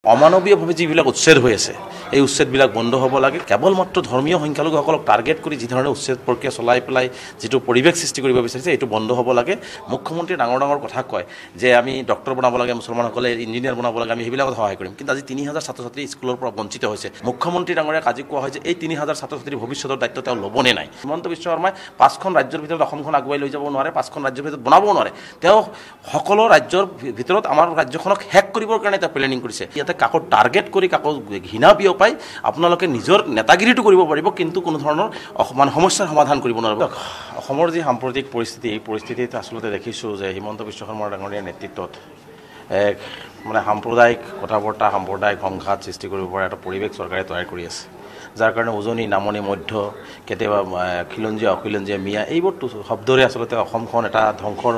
অমানৱীয়ভাৱে যিবিলাক উচ্ছেদ হৈ আছে এই উচ্ছেদবিলাক বন্ধ হ'ব লাগে। কেৱল মাত্ৰ ধৰ্মীয় সংখ্যালঘুসকলক টাৰ্গেট কৰি যিধৰণে উচ্ছেদ প্ৰক্ৰিয়া চলাই পেলাই যিটো পৰিৱেশ সৃষ্টি কৰিব বিচাৰিছে এইটো বন্ধ হ'ব লাগে। মুখ্যমন্ত্ৰীয়ে ডাঙৰ ডাঙৰ কথা কয় যে আমি ডক্টৰ বনাব লাগে, মুছলমানসকলে ইঞ্জিনিয়াৰ বনাব লাগে, আমি সেইবিলাকত সহায় কৰিম, কিন্তু আজি ৩,০০০ ছাত্ৰ ছাত্ৰী স্কুলৰ পৰা বঞ্চিত হৈছে। মুখ্যমন্ত্ৰী ডাঙৰীয়াক আজি কোৱা হয় যে এই ৩,০০০ ছাত্ৰ ছাত্ৰীৰ ভৱিষ্যতৰ দায়িত্ব তেওঁ ল'বনে নাই। হিমন্ত বিশ্ব শৰ্মাই ৫খন ৰাজ্যৰ ভিতৰত অসমখন আগুৱাই লৈ যাব নোৱাৰে, 5খন ৰাজ্যৰ ভিতৰত বনাবও নোৱাৰে। তেওঁ সকলো ৰাজ্যৰ ভিতৰত আমাৰ ৰাজ্যখনক শেষ কৰিবৰ কাৰণে তেওঁ প্লেনিং কৰিছে। ইয়াতে কাকো টাৰ্গেট কৰি কাকো ঘৃণা বিয়পাই আপোনালোকে নিজৰ নেতাগিৰিটো কৰিব পাৰিব, কিন্তু কোনো ধৰণৰ মানে সমস্যাৰ সমাধান কৰিব নোৱাৰিব। অসমৰ যি সাম্প্ৰতিক পৰিস্থিতি, এই পৰিস্থিতিত আচলতে দেখিছোঁ যে হিমন্ত বিশ্ব শৰ্মা ডাঙৰীয়াৰ নেতৃত্বত এক মানে সাম্প্ৰদায়িক কথা বৰ্তা, সাম্প্ৰদায়িক সংঘাত সৃষ্টি কৰিব পৰা এটা পৰিৱেশ চৰকাৰে তৈয়াৰ কৰি আছে, যাৰ কাৰণে উজনি, নামনি, মধ্য, কেতিয়াবা খিলঞ্জীয়া, অখিলঞ্জীয়া, মিয়া এইবোৰ শব্দৰে আচলতে অসমখন এটা ধ্বংসৰ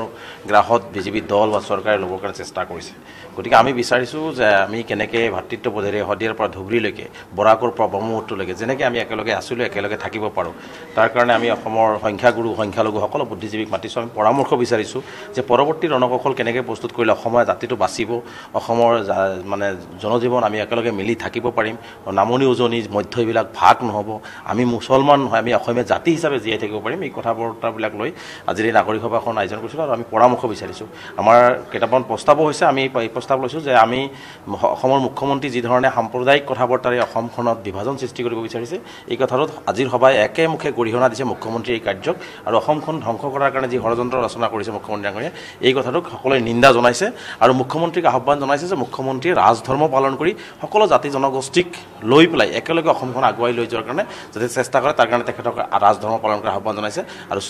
গ্ৰাহত বিজেপি দল বা চৰকাৰে ল'বৰ কাৰণে চেষ্টা কৰিছে। গতিকে আমি বিচাৰিছোঁ যে আমি কেনেকৈ ভাতৃত্ববোধেৰে শদিয়াৰ পৰা ধুবুৰীলৈকে, বৰাকৰ পৰা ব্ৰহ্মপুত্ৰলৈকে যেনেকৈ আমি একেলগে আছিলোঁ, একেলগে থাকিব পাৰোঁ, তাৰ কাৰণে আমি অসমৰ সংখ্যাগুৰু, সংখ্যালঘু সকলো বুদ্ধিজীৱীক মাতিছোঁ। আমি পৰামৰ্শ বিচাৰিছোঁ যে পৰৱৰ্তী ৰণকৌশল কেনেকৈ প্ৰস্তুত কৰিলে অসমৰ জাতিটো বাচিব, অসমৰ মানে জনজীৱন আমি একেলগে মিলি থাকিব পাৰিম, নামনি উজনি মধ্য এইবিলাক ভাগ নহ'ব, আমি মুছলমান নহয়, আমি অসমীয়া জাতি হিচাপে জীয়াই থাকিব পাৰিম। এই কথা বাৰ্তাবিলাক লৈ আজিৰ এই নাগৰিক সভাখন আয়োজন কৰিছিলোঁ আৰু আমি পৰামৰ্শ বিচাৰিছোঁ। আমাৰ কেইটামান প্ৰস্তাৱো হৈছে। আমি এই প্ৰস্তাৱ লৈছোঁ যে আমি অসমৰ মুখ্যমন্ত্ৰী যিধৰণে সাম্প্ৰদায়িক কথা বৰ্তাৰে অসমখনত বিভাজন সৃষ্টি কৰিব বিচাৰিছে, এই কথাটোত আজিৰ সভাই একেমুখে গৰিহণা দিছে মুখ্যমন্ত্ৰীৰ এই কাৰ্যক, আৰু অসমখন ধ্বংস কৰাৰ কাৰণে যি ষড়যন্ত্ৰ ৰচনা কৰিছে মুখ্যমন্ত্ৰী ডাঙৰীয়াই, এই কথাটোক সকলোৱে নিন্দা জনাইছে আৰু মুখ্যমন্ত্ৰীক আহ্বান জনাইছে যে মুখ্যমন্ত্ৰীয়ে ৰাজধৰ্ম পালন কৰি সকলো জাতি জনগোষ্ঠীক লৈ পেলাই একেলগে অসমখন আগুৱাই লৈ যোৱাৰ কাৰণে যাতে চেষ্টা কৰে, তাৰ কাৰণে তেখেতক ৰাজধৰ্ম পালন কৰাৰ আহ্বান জনাইছে। আৰু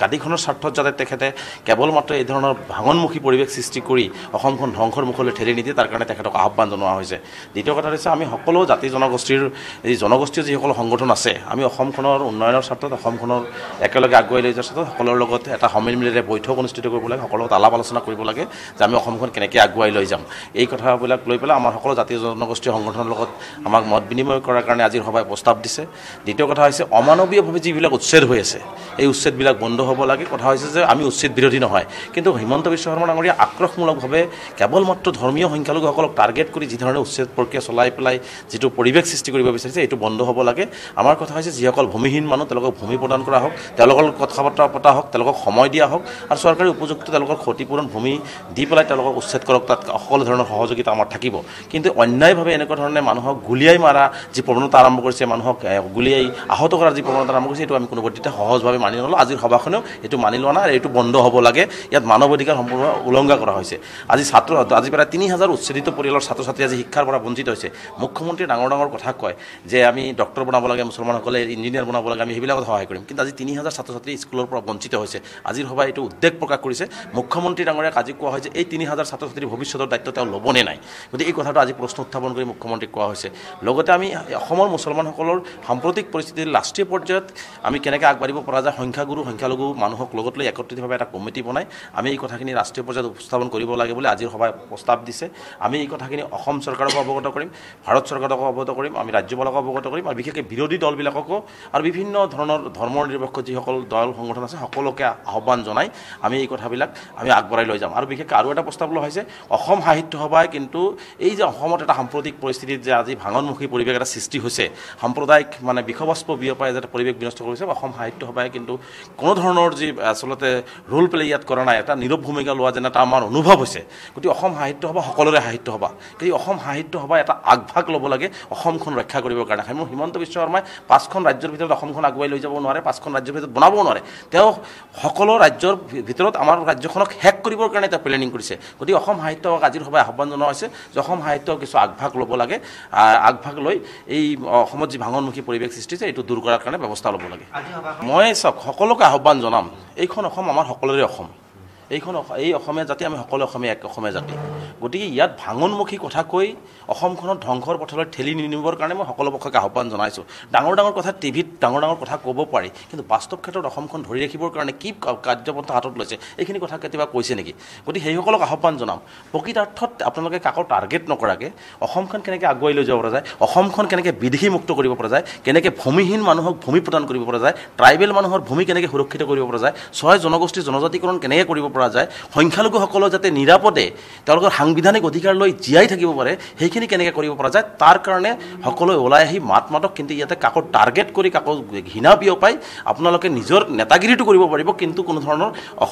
গাদীখনৰ স্বাৰ্থত যাতে তেখেতে কেৱল মাত্ৰ এই ধৰণৰ ভাঙনমুখী পৰিৱেশ সৃষ্টি কৰি অসমখন ধ্বংসৰ মুখলৈ ঠেলি নিদিয়ে, তাৰ কাৰণে তেখেতক আহ্বান জনোৱা হৈছে। দ্বিতীয় কথা হৈছে আমি সকলো জাতি জনগোষ্ঠীৰ এই জনগোষ্ঠীয় যিসকল সংগঠন আছে, আমি অসমখনৰ উন্নয়নৰ স্বাৰ্থত, অসমখনৰ একেলগে আগুৱাই লৈ যোৱাৰ স্বাৰ্থত সকলোৰে লগত এটা সমিলমিলেৰে বৈঠক অনুষ্ঠিত কৰিব লাগে, সকলো লগত আলাপ আলোচনা কৰিব লাগে যে আমি অসমখন কেনেকৈ আগুৱাই লৈ যাম। এই কথাবিলাক লৈ পেলাই আমাৰ সকলো জাতি জনগোষ্ঠীয় সংগঠনৰ লগত আমাক মত বিনিময় কৰাৰ কাৰণে আজিৰ সভাই প্ৰস্তাৱ দিছে। দ্বিতীয় কথা হৈছে অমানৱীয়ভাৱে যিবিলাক উচ্ছেদ হৈ আছে এই উচ্ছেদবিলাক বন্ধ হ'ব লাগে। কথা হৈছে যে আমি উচ্ছেদ বিৰোধী নহয়, কিন্তু হিমন্ত বিশ্ব শৰ্মা ডাঙৰীয়া আক্ৰোশমূলকভাৱে কেৱল মাত্ৰ ধৰ্মীয় সংখ্যালঘুসকলক টাৰ্গেট কৰি যিধৰণে উচ্ছেদ প্ৰক্ৰিয়া চলাই পেলাই যিটো পৰিৱেশ সৃষ্টি কৰিব বিচাৰিছে এইটো বন্ধ হ'ব লাগে। আমাৰ কথা হৈছে যিসকল ভূমিহীন মানুহ তেওঁলোকক ভূমি প্ৰদান কৰা হওক, তেওঁলোকৰ কথা বতৰা পতা হওক, তেওঁলোকক সময় দিয়া হওক, আৰু চৰকাৰী উপযুক্ত তেওঁলোকৰ ক্ষতিপূৰণ ভূমি দি পেলাই তেওঁলোকক উচ্ছেদ কৰক, তাত সকলো ধৰণৰ সহযোগিতা আমাৰ থাকিব। কিন্তু অন্যায়ভাৱে এনেকুৱা ধৰণে মানুহক গুলিয়াই মাৰা যি প্ৰৱণতা আৰম্ভ কৰিছে, মানুহক গুলিয়াই আহত কৰাৰ যি প্ৰৱণতা আৰম্ভ কৰিছে, এইটো আমি কোনো পদ্ধতিতে সহজভাৱে মানি নলওঁ। আজিৰ সভাখনেও এইটো মানি লোৱা নাই আৰু এইটো বন্ধ হ'ব লাগে। ইয়াত মানৱ অধিকাৰ সম্পূৰ্ণ উলংঘা কৰা হৈছে। আজি প্ৰায় ৩,০০০ উচ্ছেদিত পৰিয়ালৰ ছাত্ৰ ছাত্ৰী আজি শিক্ষাৰ পৰা বঞ্চিত হৈছে। মুখ্যমন্ত্ৰীয়ে ডাঙৰ ডাঙৰ কথা কয় যে আমি ডক্টৰ বনাব লাগে, মুছলমানসকলে ইঞ্জিনিয়াৰ বনাব লাগে, আমি সেইবিলাকত সহায় কৰিম, কিন্তু আজি ৩,০০০ ছাত্ৰ ছাত্ৰী স্কুলৰ পৰা বঞ্চিত হৈছে। আজিৰ সভাই এইটো উদ্বেগ প্ৰকাশ কৰিছে। মুখ্যমন্ত্ৰী ডাঙৰীয়াক আজি কোৱা হয় যে এই ৩,০০০ ছাত্ৰ ছাত্ৰীৰ ভৱিষ্যতৰ দায়িত্ব তেওঁ ল'বনে নাই। গতিকে এই কথাটো আজি প্ৰশ্ন উত্থাপন কৰি মুখ্যমন্ত্ৰীক কোৱা হৈছে। লগতে আমি অসমৰ মুছলমানসকলৰ সাম্প্ৰতিক পৰিস্থিতিৰ ৰাষ্ট্ৰীয় পৰ্যায়ত আমি কেনেকৈ আগবাঢ়িব পৰা যায়, সংখ্যাগুৰু, সংখ্যালঘু মানুহক লগত লৈ একত্ৰিতভাৱে এটা কমিটি বনাই আমি এই কথাখিনি ৰাষ্ট্ৰীয় পৰ্যায়ত উপস্থাপন কৰিব লাগে বুলি আজিৰ সভাই প্ৰস্তাৱ দিছে। আমি এই কথাখিনি অসম চৰকাৰকো অৱগত কৰিম, ভাৰত চৰকাৰকো অৱগত কৰিম, আমি ৰাজ্যপালকো অৱগত কৰিম, আৰু বিশেষকৈ বিৰোধী দলবিলাককো আৰু বিভিন্ন ধৰণৰ ধৰ্ম নিৰপেক্ষ যিসকল দল সংগঠন আছে সকলোকে আহ্বান জনাই আমি এই কথাবিলাক আমি আগবঢ়াই লৈ যাম। আৰু বিশেষকৈ আৰু এটা প্ৰস্তাৱ লোৱা হৈছে অসম সাহিত্য সভাই কিন্তু এই যে অসমত এটা সাম্প্ৰতিক পৰিস্থিতিত যে আজি ভাঙনমুখী পৰিৱেশ এটা সৃষ্টি হৈছে, সাম্প্ৰদায়িক মানে বিষবস্প বিয়পাই যাতে পৰিৱেশ বিনষ্ট কৰিছে, অসম সাহিত্য সভাই কিন্তু কোনো ধৰণৰ যি আচলতে ৰোল প্লে ইয়াত কৰা নাই, এটা নীৰৱ ভূমিকা লোৱা যেন এটা আমাৰ অনুভৱ হৈছে। গতিকে অসম সাহিত্য সভা সকলোৰে সাহিত্য সভা, কিন্তু অসম সাহিত্য সভাই এটা আগভাগ ল'ব লাগে অসমখন ৰক্ষা কৰিবৰ কাৰণে। হিমন্ত বিশ্ব শৰ্মাই 5খন ৰাজ্যৰ ভিতৰত অসমখন আগুৱাই লৈ যাব নোৱাৰে, 5খন ৰাজ্যৰ ভিতৰত বনাবও নোৱাৰে। তেওঁ সকলো ৰাজ্যৰ ভিতৰত আমাৰ ৰাজ্যখনক শেষ কৰিবৰ কাৰণে তেওঁ প্লেনিং কৰিছে। গতিকে অসম সাহিত্য সভাক আজিৰ সভাই আহ্বান জনোৱা হৈছে যে অসম সাহিত্য কিছু আগভাগ ল'ব লাগে, আগভাগ লৈ এই অসমত যি ভাঙনমুখী পৰিৱেশ সৃষ্টি হৈছে এইটো দূৰ কৰাৰ কাৰণে ব্যৱস্থা ল'ব লাগে। মই চাওক সকলোকে আহ্বান জনাম, এইখন অসম আমাৰ সকলোৰে অসম, এই অসমীয়া জাতি, আমি সকলো অসমীয়া এক অসমীয়া জাতি। গতিকে ইয়াত ভাঙনমুখী কথা কৈ অসমখনত ধ্বংসৰ পথলৈ ঠেলি নিনিবৰ কাৰণে মই সকলো পক্ষকে আহ্বান জনাইছোঁ। ডাঙৰ ডাঙৰ কথা টিভিত ডাঙৰ ডাঙৰ কথা ক'ব পাৰি, কিন্তু বাস্তৱ ক্ষেত্ৰত অসমখন ধৰি ৰাখিবৰ কাৰণে কি কাৰ্যপন্থা হাতত লৈছে এইখিনি কথা কেতিয়াবা কৈছে নেকি? গতিকে সেইসকলক আহ্বান জনাম, প্ৰকৃতাৰ্থত আপোনালোকে কাকো টাৰ্গেট নকৰাকৈ অসমখন কেনেকৈ আগুৱাই লৈ যাব পৰা যায়, অসমখন কেনেকৈ বিদেশীমুক্ত কৰিব পৰা যায়, কেনেকৈ ভূমিহীন মানুহক ভূমি প্ৰদান কৰিব পৰা যায়, ট্ৰাইবেল মানুহৰ ভূমি কেনেকৈ সুৰক্ষিত কৰিব পৰা যায়, 6 জনগোষ্ঠীৰ জনজাতিকৰণ কেনেকৈ কৰিব পৰা পৰা যায় সংখ্যালঘুসকলৰ যাতে নিৰাপদে তেওঁলোকৰ সাংবিধানিক অধিকাৰ লৈ জীয়াই থাকিব পাৰে সেইখিনি কেনেকৈ কৰিব পৰা যায় তাৰ কাৰণে সকলোৱে ওলাই আহি মাত মাতক কিন্তু ইয়াতে কাকো টাৰ্গেট কৰি কাকো ঘৃণা বিয়পাই আপোনালোকে নিজৰ নেতাগিৰিটো কৰিব পাৰিব কিন্তু কোনো ধৰণৰ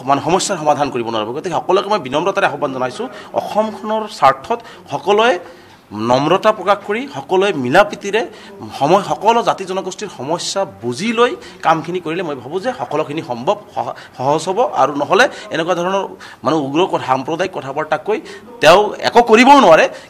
মানে সমস্যাৰ সমাধান কৰিব নোৱাৰিব গতিকে সকলোকে মই বিনম্ৰতাৰে আহ্বান জনাইছোঁ অসমখনৰ স্বাৰ্থত সকলোৱে নম্ৰতা প্ৰকাশ কৰি সকলোৱে মিলাপ্ৰীতিৰে সকলো জাতি জনগোষ্ঠীৰ সমস্যা বুজি লৈ কামখিনি কৰিলে মই ভাবোঁ যে সকলোখিনি সম্ভৱ সহজ হ'ব আৰু নহ'লে এনেকুৱা ধৰণৰ মানে উগ্ৰ সাম্প্ৰদায়িক কথা বাৰ্তা কৈ তেওঁ একো কৰিবও নোৱাৰে